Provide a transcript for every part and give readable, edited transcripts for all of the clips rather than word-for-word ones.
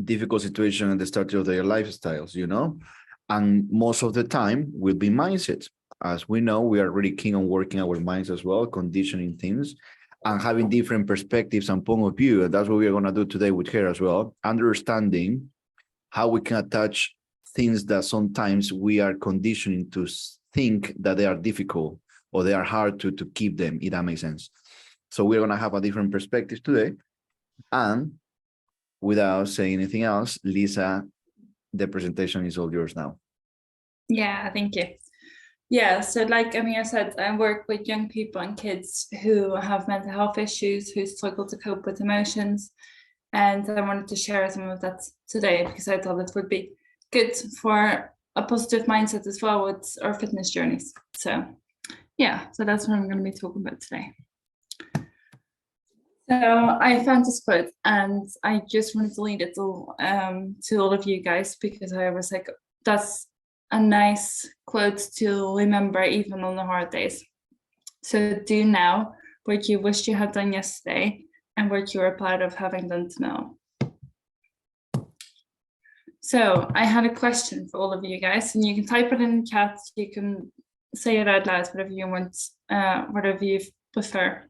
difficult situation at the start of their lifestyles, and most of the time will be mindset. As we know, we are really keen on working our minds as well, conditioning things and having different perspectives and point of view. And that's what we're going to do today with her as well, understanding how we can attach things that sometimes we are conditioning to think that they are difficult or they are hard to keep them, if that makes sense. So we're going to have a different perspective today. And without saying anything else, Lisa, the presentation is all yours now. Yeah, thank you. Yeah, so like Amir said, I work with young people and kids who have mental health issues, who struggle to cope with emotions. And I wanted to share some of that today because I thought it would be good for a positive mindset as well with our fitness journeys. So yeah, so that's what I'm going to be talking about today. So I found this quote and I just wanted to read it to all of you guys because I was like, that's a nice quote to remember even on the hard days. So do now what you wished you had done yesterday and what you are proud of having done tomorrow. So I had a question for all of you guys, and you can type it in the chat. You can say it out loud, whatever you want, whatever you prefer.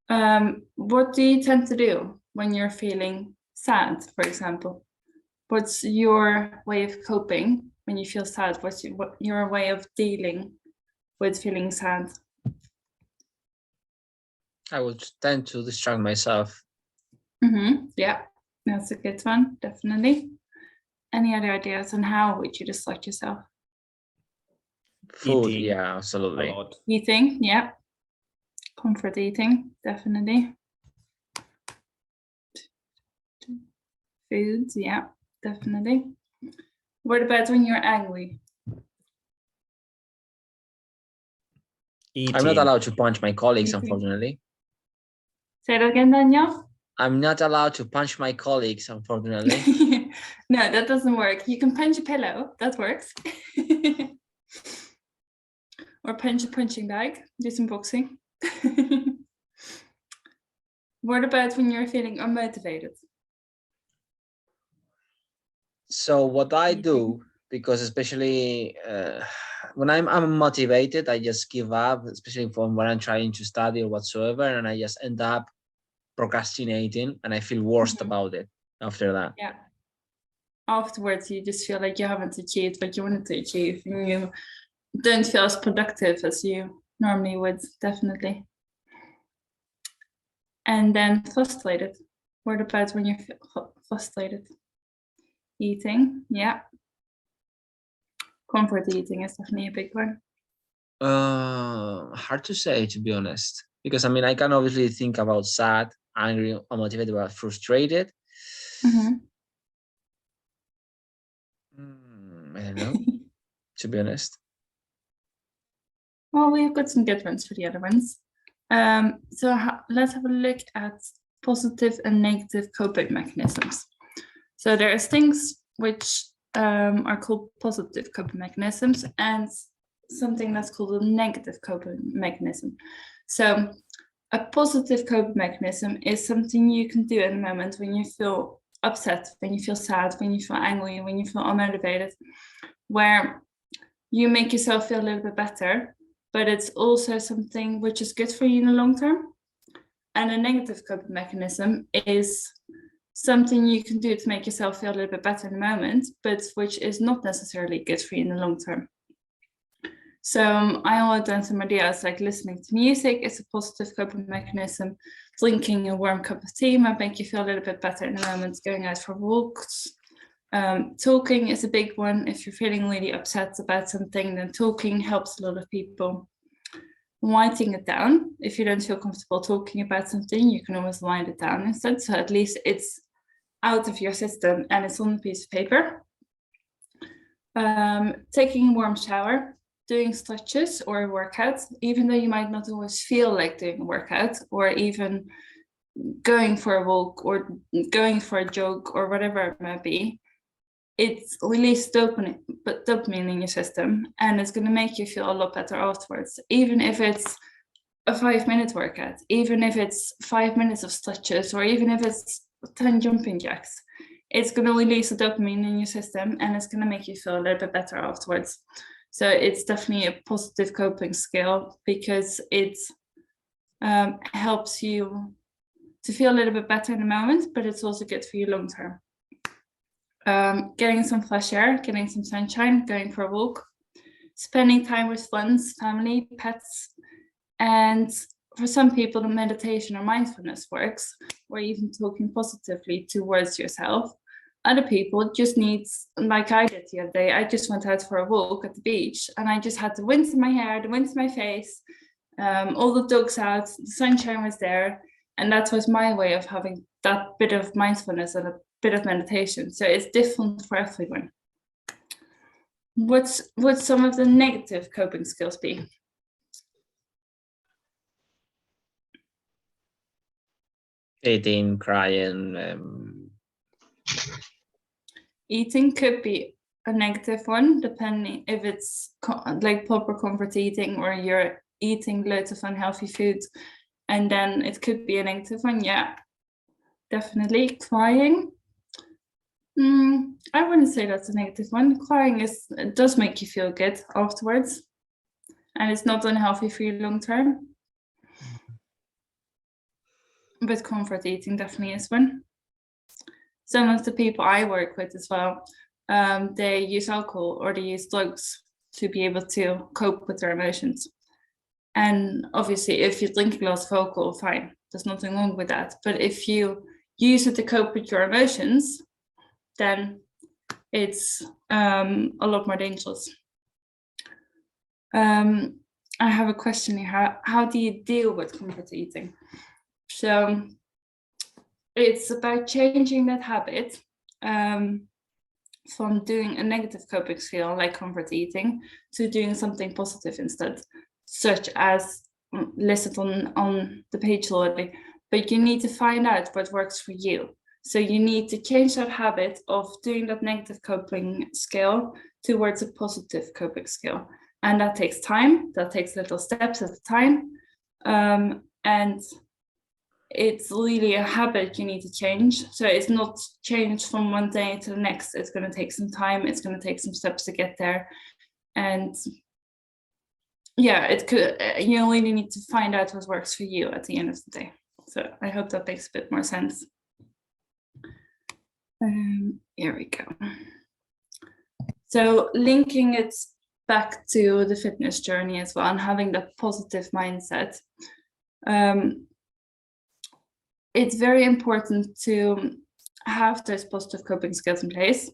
What do you tend to do when you're feeling sad, for example? What's your way of coping when you feel sad? What's your way of dealing with feeling sad? I would tend to distract myself. Yeah, that's a good one, definitely. Any other ideas on how would you distract yourself? Food, Eating. yeah, absolutely. Eating, yeah. Comfort eating, definitely. Foods, yeah, definitely. What about when you're angry? Eating. I'm not allowed to punch my colleagues, Eating. Unfortunately. Say that again, Daniel. I'm not allowed to punch my colleagues, unfortunately. No, that doesn't work. You can punch a pillow, that works. Or punch a punching bag, do some boxing. What about when you're feeling unmotivated? So what I do, because especially when I'm motivated, I just give up, especially from when I'm trying to study or whatsoever, and I just end up procrastinating and I feel worse about it after that. Yeah. Afterwards, you just feel like you haven't achieved what you wanted to achieve, and you don't feel as productive as you normally would, definitely. And then frustrated. What about when you feel frustrated? Eating, yeah. Comfort eating is definitely a big one. Hard to say, to be honest, because I mean, I can obviously think about sad, angry, unmotivated, but frustrated. I don't know, to be honest. Well, we've got some good ones for the other ones. So let's have a look at positive and negative coping mechanisms. So there's things which are called positive coping mechanisms and something that's called a negative coping mechanism. So a positive coping mechanism is something you can do in a moment when you feel upset, when you feel sad, when you feel angry, when you feel unmotivated, where you make yourself feel a little bit better, but it's also something which is good for you in the long term. And a negative coping mechanism is something you can do to make yourself feel a little bit better in the moment, but which is not necessarily good for you in the long term. So I wrote down some ideas like listening to music is a positive coping mechanism, drinking a warm cup of tea might make you feel a little bit better in the moment, going out for walks. Talking is a big one. If you're feeling really upset about something, then talking helps a lot of people. Writing it down. If you don't feel comfortable talking about something, you can always write it down instead. So at least it's out of your system and it's on a piece of paper. Taking a warm shower, doing stretches or workouts, even though you might not always feel like doing a workout, or even going for a walk or going for a jog or whatever it might be. It's released dopamine in your system, and it's going to make you feel a lot better afterwards, even if it's a 5-minute workout, even if it's 5 minutes of stretches, or even if it's 10 jumping jacks. it's going to release the dopamine in your system, and it's going to make you feel a little bit better afterwards. So it's definitely a positive coping skill, because it helps you to feel a little bit better in the moment, but it's also good for you long term. Getting some fresh air, getting some sunshine, going for a walk, spending time with friends, family, pets, and for some people, the meditation or mindfulness works, or even talking positively towards yourself. Other people just need, like I did the other day, I just went out for a walk at the beach, and I just had the wind in my hair, the wind in my face, all the dogs out, the sunshine was there, and that was my way of having that bit of mindfulness and a bit of meditation. So it's different for everyone. What's some of the negative coping skills be? Eating, crying. Eating could be a negative one, depending if it's like proper comfort eating, or you're eating loads of unhealthy foods, and then it could be a negative one. Yeah, definitely. Crying, I wouldn't say that's a negative one. Crying it does make you feel good afterwards, and it's not unhealthy for you long term. But comfort eating definitely is one. Some of the people I work with as well, they use alcohol or they use drugs to be able to cope with their emotions. And obviously, if you drink a glass of alcohol, fine, there's nothing wrong with that. But if you use it to cope with your emotions, then it's a lot more dangerous. I have a question here. How do you deal with comfort eating? So it's about changing that habit from doing a negative coping skill like comfort eating to doing something positive instead, such as listed on the page already. But you need to find out what works for you. So you need to change that habit of doing that negative coping skill towards a positive coping skill. And that takes time, that takes little steps at a time. And it's really a habit you need to change. So it's not changed from one day to the next. It's going to take some time. It's going to take some steps to get there. And yeah, it could, you really need to find out what works for you at the end of the day. So I hope that makes a bit more sense. Here we go. So linking it back to the fitness journey as well, and having that positive mindset. It's very important to have those positive coping skills in place.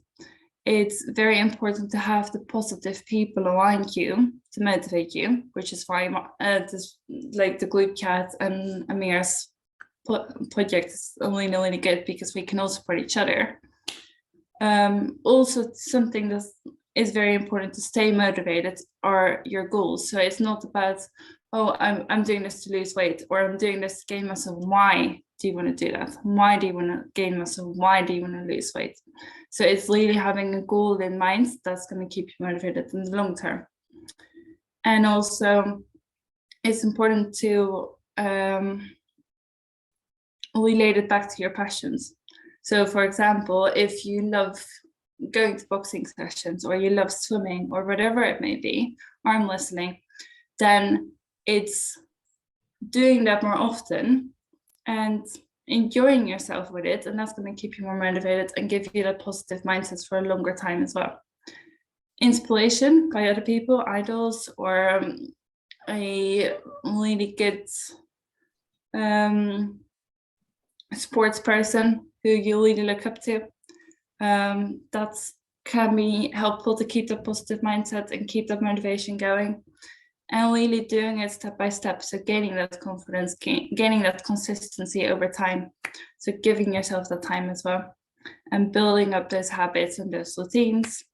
It's very important to have the positive people around you to motivate you, which is why like the group chat and Amir's project is really good, because we can all support each other. Also, something that is very important to stay motivated are your goals. So it's not about, oh, I'm doing this to lose weight, or I'm doing this to gain muscle. Why do you want to do that? Why do you want to gain muscle? Why do you want to lose weight? So it's really having a goal in mind that's going to keep you motivated in the long term. And also, it's important to relate it back to your passions. So for example, if you love going to boxing sessions, or you love swimming, or whatever it may be, arm wrestling, then it's doing that more often and enjoying yourself with it, and that's going to keep you more motivated and give you that positive mindset for a longer time as well. Inspiration by other people, idols, or a really good sports person who you really look up to, that can be helpful to keep that positive mindset and keep that motivation going. And really doing it step by step, so gaining that confidence, gaining that consistency over time, so giving yourself that time as well, and building up those habits and those routines.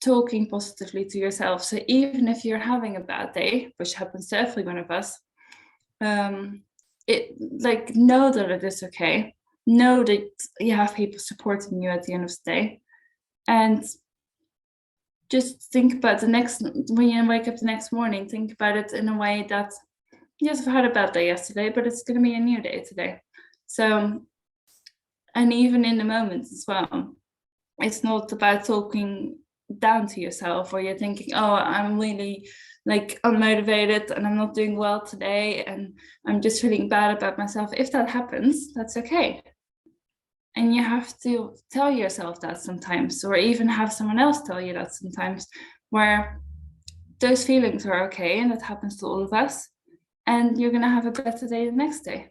Talking positively to yourself, so even if you're having a bad day, which happens to every one of us, know that it is okay, know that you have people supporting you at the end of the day, and just think about when you wake up the next morning, think about it in a way that, yes, I've had a bad day yesterday, but it's going to be a new day today. So And even in the moments as well, it's not about talking down to yourself, or you're thinking, oh, I'm really like unmotivated and I'm not doing well today and I'm just feeling bad about myself. If that happens, that's okay. And you have to tell yourself that sometimes, or even have someone else tell you that sometimes, where those feelings are okay, and that happens to all of us, and you're gonna have a better day the next day.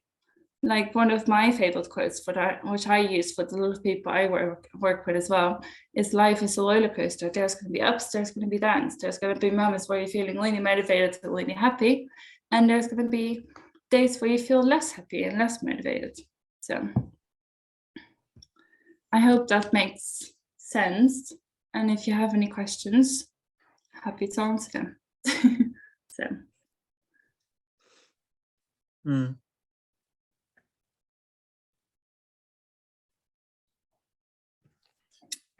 Like one of my favorite quotes for that, which I use for the little people I work with as well, is life is a roller coaster. There's going to be ups, there's going to be downs. There's going to be moments where you're feeling really motivated and really happy, and there's going to be days where you feel less happy and less motivated. So I hope that makes sense. And if you have any questions, happy to answer them. So. Mm.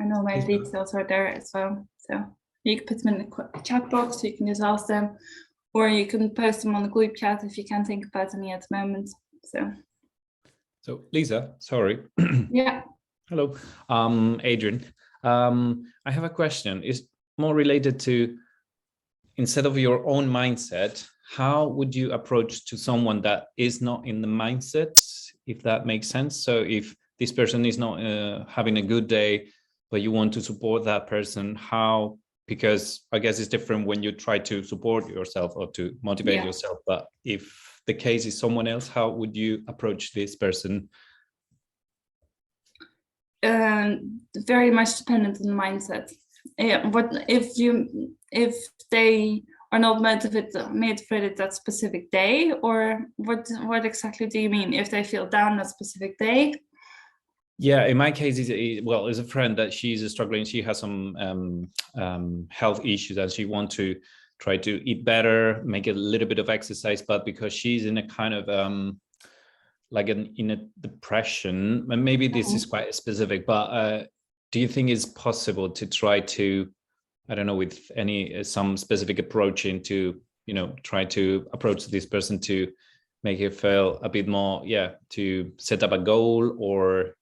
I know my details are there as well. So you can put them in the chat box, you can just ask them, or you can post them on the group chat if you can't think about any at the moment. So Lisa, sorry. yeah. Hello, Adrian. I have a question. It's more related to, instead of your own mindset, how would you approach to someone that is not in the mindset, if that makes sense? So if this person is not having a good day, but you want to support that person, how? Because I guess it's different when you try to support yourself or to motivate yourself. But if the case is someone else, how would you approach this person? Very much dependent on the mindset. What if they are not motivated that specific day, or what exactly do you mean? If they feel down that specific day? Yeah, in my case, it's a friend that she's struggling. She has some health issues, and she wants to try to eat better, make a little bit of exercise, but because she's in a kind of in a depression, and maybe this is quite specific, but do you think it's possible to try to, I don't know, with some specific approach into, try to approach this person to make her feel a bit more, to set up a goal, or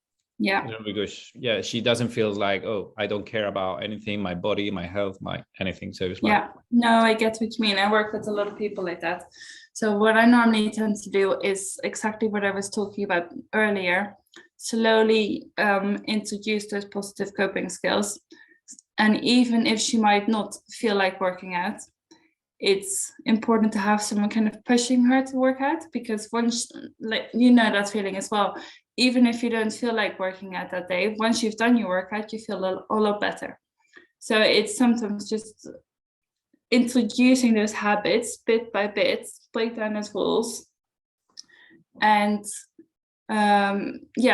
because she doesn't feel like, oh, I don't care about anything, my body, my health, my anything. So it's like, no, I get what you mean. I work with a lot of people like that. So what I normally tend to do is exactly what I was talking about earlier, slowly introduce those positive coping skills. And even if she might not feel like working out, it's important to have someone kind of pushing her to work out, because once, that feeling as well, even if you don't feel like working out that day, once you've done your workout, you feel a lot better. So it's sometimes just introducing those habits bit by bit, break down those rules, and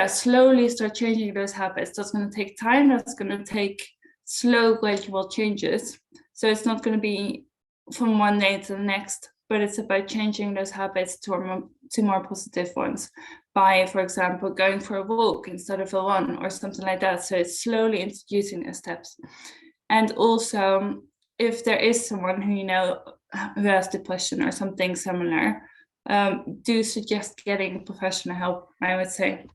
slowly start changing those habits. That's going to take time. That's going to take slow, gradual changes. So it's not going to be from one day to the next, but it's about changing those habits to more positive ones by, for example, going for a walk instead of a run or something like that. So it's slowly introducing those steps. And also, if there is someone who has depression or something similar, do suggest getting professional help, I would say,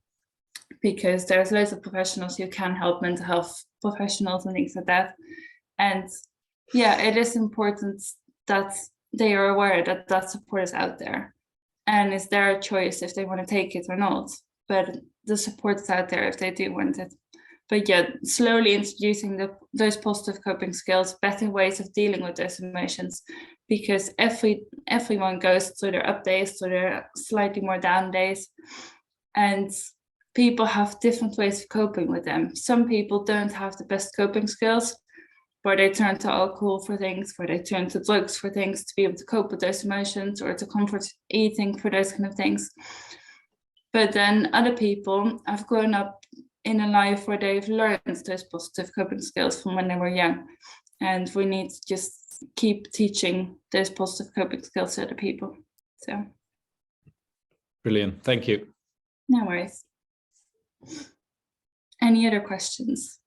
because there's loads of professionals who can help, mental health professionals and things like that. And it is important that they are aware that that support is out there, and it's their choice if they want to take it or not, but the support is out there if they do want it. But slowly introducing those positive coping skills, better ways of dealing with those emotions, because everyone goes through their up days, through their slightly more down days, and people have different ways of coping with them. Some people don't have the best coping skills, where they turn to alcohol for things, where they turn to drugs for things to be able to cope with those emotions, or to comfort eating for those kind of things. But then other people have grown up in a life where they've learned those positive coping skills from when they were young. And we need to just keep teaching those positive coping skills to other people. So. Brilliant. Thank you. No worries. Any other questions?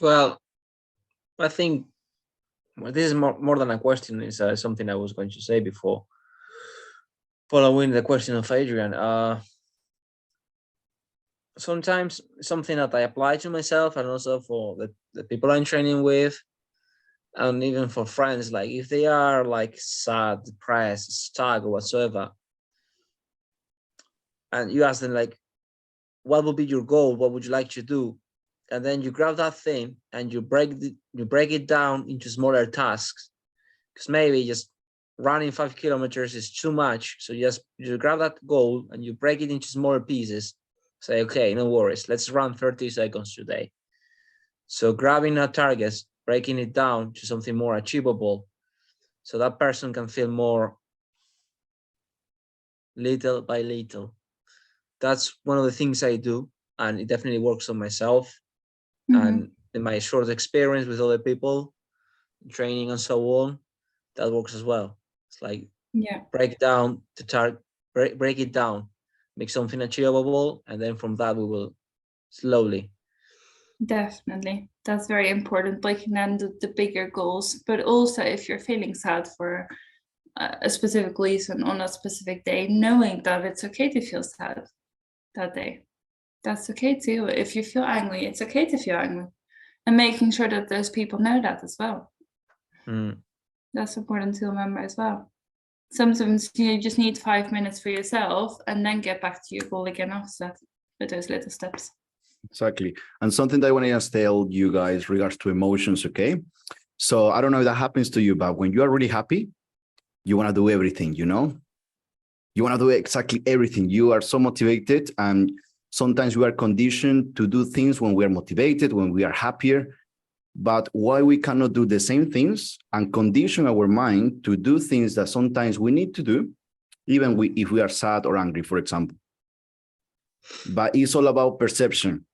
Well, I think Well, this is more than a question. It's something I was going to say before. Following the question of Adrian, sometimes something that I apply to myself and also for the people I'm training with, and even for friends, like if they are like sad, depressed, stuck or whatsoever, and you ask them like, what would be your goal? What would you like to do? And then you grab that thing and you break it down into smaller tasks. Because maybe just running 5 kilometers is too much. So you grab that goal and you break it into smaller pieces. Say, okay, no worries. Let's run 30 seconds today. So grabbing a target, breaking it down to something more achievable, so that person can feel more little by little. That's one of the things I do, and it definitely works on myself. And in my short experience with other people, training and so on, that works as well. It's like break down the target, break it down, make something achievable, and then from that we will slowly. Definitely, that's very important. Breaking down the bigger goals, but also if you're feeling sad for a specific reason on a specific day, knowing that it's okay to feel sad that day. That's okay too. If you feel angry, it's okay to feel angry, and making sure that those people know that as well. That's important to remember as well. Sometimes you just need 5 minutes for yourself and then get back to your goal again after that with those little steps. Exactly. And something that I want to just tell you guys regards to emotions, okay? So I don't know if that happens to you, but when you are really happy, you want to do everything, you know? You want to do exactly everything. You are so motivated, and sometimes we are conditioned to do things when we are motivated, when we are happier. But why we cannot do the same things and condition our mind to do things that sometimes we need to do, even if we are sad or angry, for example. But it's all about perception,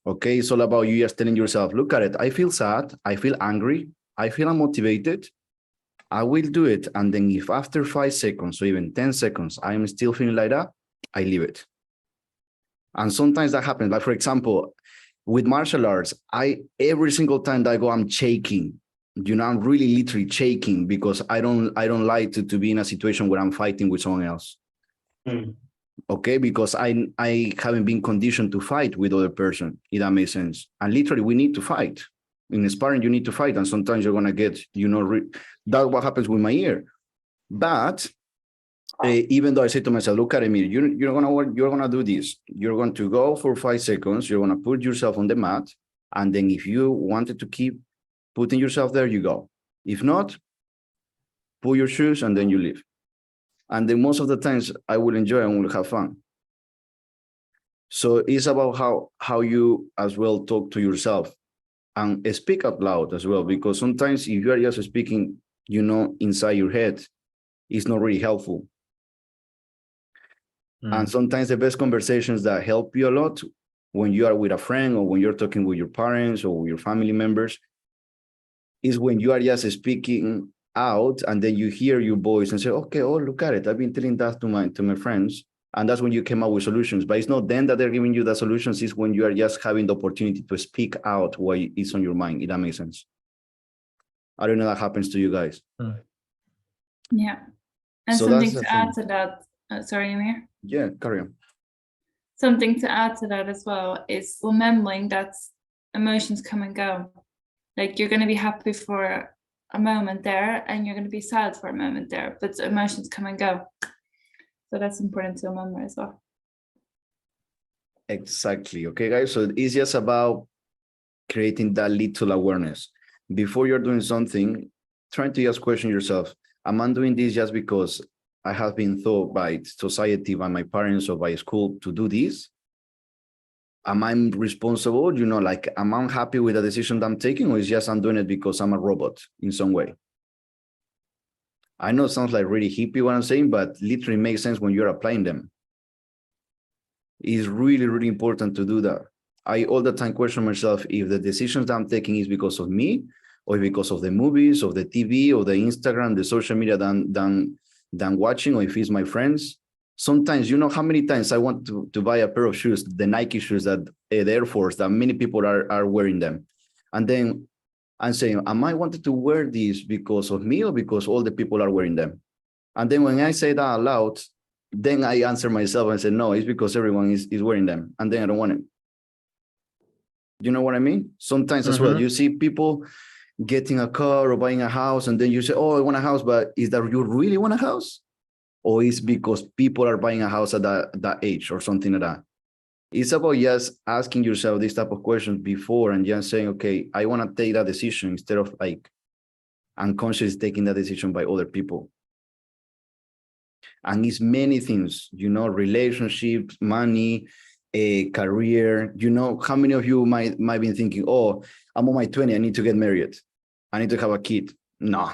okay? It's all about you just telling yourself, look at it. I feel sad. I feel angry. I feel unmotivated. I will do it. And then if after 5 seconds or even 10 seconds, I'm still feeling like that, I leave it. And sometimes that happens. Like, for example, with martial arts, every single time that I go, I'm shaking. You know, I'm really literally shaking because I don't like to be in a situation where I'm fighting with someone else. Okay, because I haven't been conditioned to fight with other person, if that makes sense. And literally, we need to fight. In sparring, you need to fight, and sometimes you're gonna get, you know, that's what happens with my ear. But even though I say to myself, look at me, you're gonna do this. You're going to go for 5 seconds. You're gonna put yourself on the mat, and then if you wanted to keep putting yourself there, you go. If not, pull your shoes and then you leave. And then most of the times I will enjoy and will have fun. So it's about how you as well talk to yourself and speak out loud as well, because sometimes if you are just speaking, you know, inside your head, it's not really helpful. And sometimes the best conversations that help you a lot when you are with a friend or when you're talking with your parents or with your family members is when you are just speaking out and then you hear your voice and say, okay, oh, look at it. I've been telling that to my friends. And that's when you came up with solutions. But it's not then that they're giving you the solutions. It's when you are just having the opportunity to speak out what is on your mind, if that makes sense. I don't know if that happens to you guys. Yeah. And So something that's the to add thing. to that, sorry, Amir. Yeah, carry on. Something to add to that as well is remembering that emotions come and go. Like you're going to be happy for a moment there and you're going to be sad for a moment there, but emotions come and go. So that's important to remember as well. Exactly. Okay, guys. So it's just about creating that little awareness. Before you're doing something, trying to just question yourself, am I doing this just because I have been taught by society, by my parents or by school to do this? Am I responsible? You know, like, am I happy with the decision that I'm taking, or is just I'm doing it because I'm a robot in some way? I know it sounds like really hippie what I'm saying, but literally makes sense when you're applying them. It's really, really important to do that. I all the time question myself if the decisions that I'm taking is because of me or because of the movies, of the TV, or the Instagram, the social media than watching, or if it's my friends. Sometimes, you know how many times I want to buy a pair of shoes, the Nike shoes, that the Air Force, that many people are wearing them. And then and saying, am I wanted to wear these because of me or because all the people are wearing them? And then when I say that out loud, then I answer myself and say, no, it's because everyone is wearing them. And then I don't want it. You know what I mean? Sometimes as well, you see people getting a car or buying a house, and then you say, oh, I want a house, but is that you really want a house? Or is because people are buying a house at that age or something like that? It's about just asking yourself these type of questions before and just saying, okay, I want to take that decision instead of like unconsciously taking that decision by other people. And it's many things, you know, relationships, money, a career. You know, how many of you might be thinking, oh, I'm on my 20, I need to get married. I need to have a kid. No,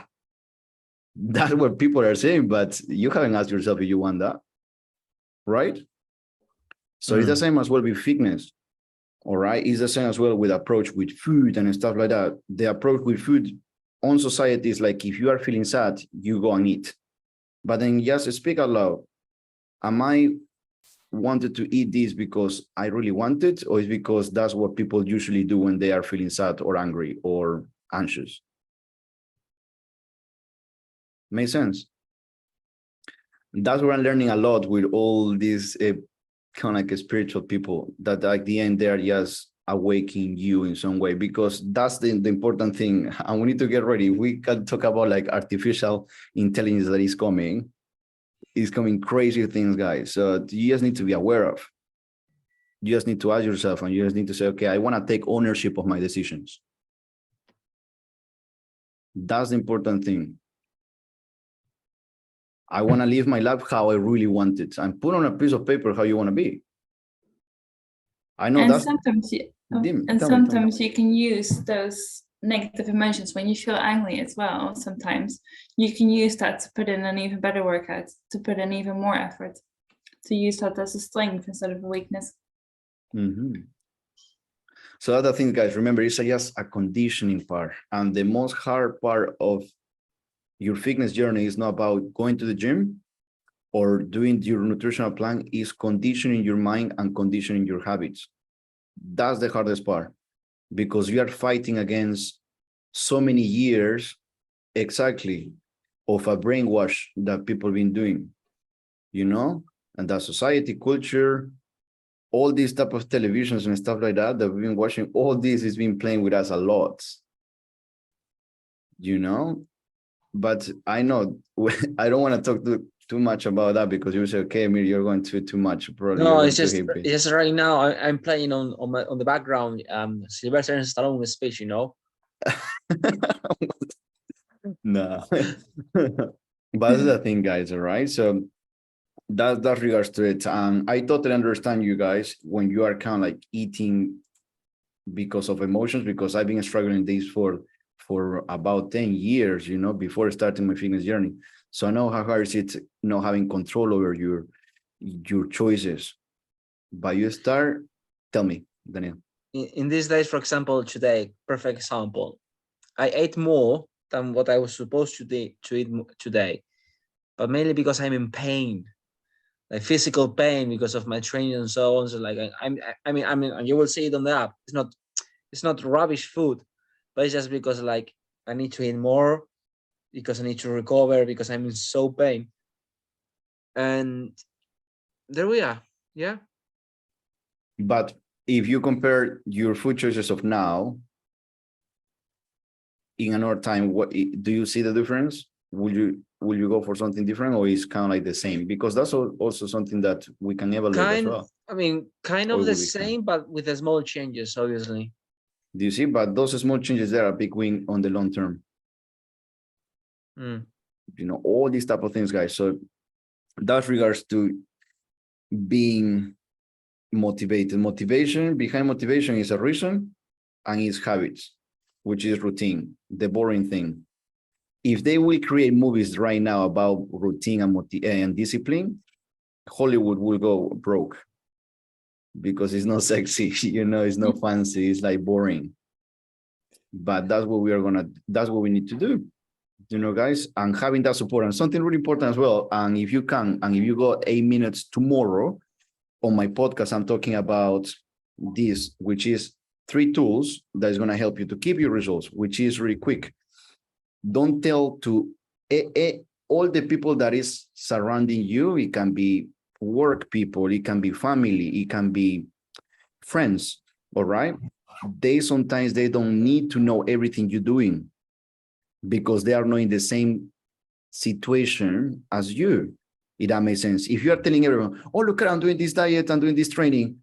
that's what people are saying, but you haven't asked yourself if you want that, right? So it's the same as well with fitness, all right? It's the same as well with approach with food and stuff like that. The approach with food on society is like, if you are feeling sad, you go and eat. But then just speak out loud. Am I wanted to eat this because I really want it, or is because that's what people usually do when they are feeling sad or angry or anxious? Makes sense? That's where I'm learning a lot with all these kind of like spiritual people, that at the end they are just awakening you in some way, because that's the important thing. And we need to get ready. We can talk about like artificial intelligence that is coming. It's coming crazy things, guys. So you just need to be aware of. You just need to ask yourself, and you just need to say, okay, I want to take ownership of my decisions. That's the important thing. I want to live my life how I really want it, and put on a piece of paper how you want to be. I know And that's sometimes you, sometimes you can use those negative emotions when you feel angry as well. Sometimes you can use that to put in an even better workout, to put in even more effort, to use that as a strength instead of a weakness. So other things, guys, remember, it's just a conditioning part, and the most hard part of your fitness journey is not about going to the gym or doing your nutritional plan, is conditioning your mind and conditioning your habits. That's the hardest part, because you are fighting against so many years exactly of a brainwash that people have been doing, you know, and that society, culture, all these type of televisions and stuff like that we've been watching, all this has been playing with us a lot, you know. But I know I don't want to talk too much about that, because you say, okay, Amir, you're going too much. Probably no, it's just right now I'm playing on the background Sylvester Stallone speech, you know. No. But that's the thing, guys, all right? So that regards to it. I totally understand you guys when you are kind of like eating because of emotions, because I've been struggling this for about 10 years, you know, before starting my fitness journey. So I know how hard is it not having control over your choices. But you start, tell me, Daniel. In these days, for example, today, perfect example, I ate more than what I was supposed to eat today, but mainly because I'm in pain, like physical pain because of my training and so on. So like I mean, and you will see it on the app. It's not rubbish food, but it's just because like I need to eat more, because I need to recover, because I'm in so pain. And there we are. Yeah. But if you compare your food choices of now in another time, what do you see the difference? Will you go for something different, or is kind of like the same? Because that's also something that we can evaluate as well. I mean, kind of the same, but with the small changes, obviously. Do you see? But those small changes there are a big win on the long term. You know, all these type of things, guys. So that regards to being motivated. Motivation, behind motivation is a reason, and it's habits, which is routine, the boring thing. If they will create movies right now about routine and discipline, Hollywood will go broke, because it's not sexy, you know, it's not fancy, it's like boring. But that's what that's what we need to do, you know, guys, and having that support. And something really important as well, and if you can, and if you got 8 minutes tomorrow on my podcast, I'm talking about this, which is 3 tools that is going to help you to keep your results, which is really quick. Don't tell to all the people that is surrounding you. It can be work people, it can be family, it can be friends. All right. Sometimes they don't need to know everything you're doing because they are not in the same situation as you. If that makes sense. If you are telling everyone, oh, look, I'm doing this diet, I'm doing this training.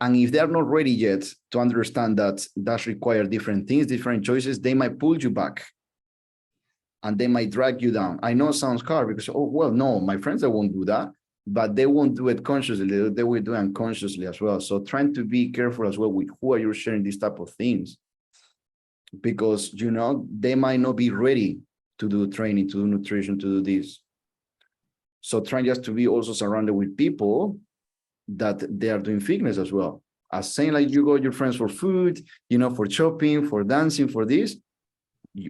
And if they are not ready yet to understand that that's require different things, different choices, they might pull you back and they might drag you down. I know it sounds hard because, oh, well, no, my friends, they won't do that, but they won't do it consciously. They will do it unconsciously as well. So trying to be careful as well with who are you sharing these type of things, because, you know, they might not be ready to do training, to do nutrition, to do this. So trying just to be also surrounded with people that they are doing fitness as well. As saying like you got your friends for food, you know, for shopping, for dancing, for this,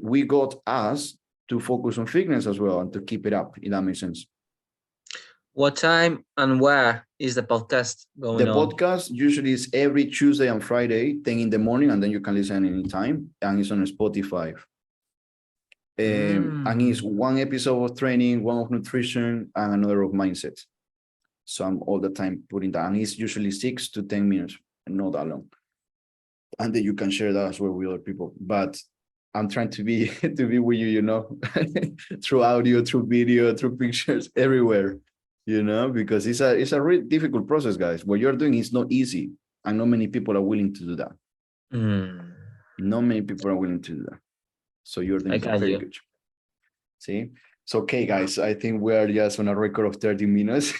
we got us to focus on fitness as well and to keep it up, if that makes sense. What time and where is the podcast going The on? podcast usually is every Tuesday and Friday, 10 in the morning, and then you can listen anytime, and it's on Spotify. And it's one episode of training, one of nutrition, and another of mindset. So I'm all the time putting that, and it's usually 6 to 10 minutes, not that long. And then you can share that as well with other people. But I'm trying to be with you, you know, through audio, through video, through pictures, everywhere, you know, because it's a really difficult process, guys. What you're doing is not easy, and not many people are willing to do that. Not many people are willing to do that. So you're doing a very good job. See? So, okay, guys, I think we are just on a record of 30 minutes.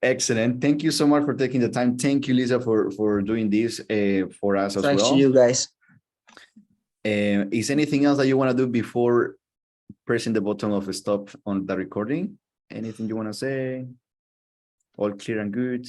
Excellent. Thank you so much for taking the time. Thank you, Lisa, for doing this for us as well. Thanks to you guys. Is anything else that you want to do before pressing the button of stop on the recording? Anything you want to say? All clear and good?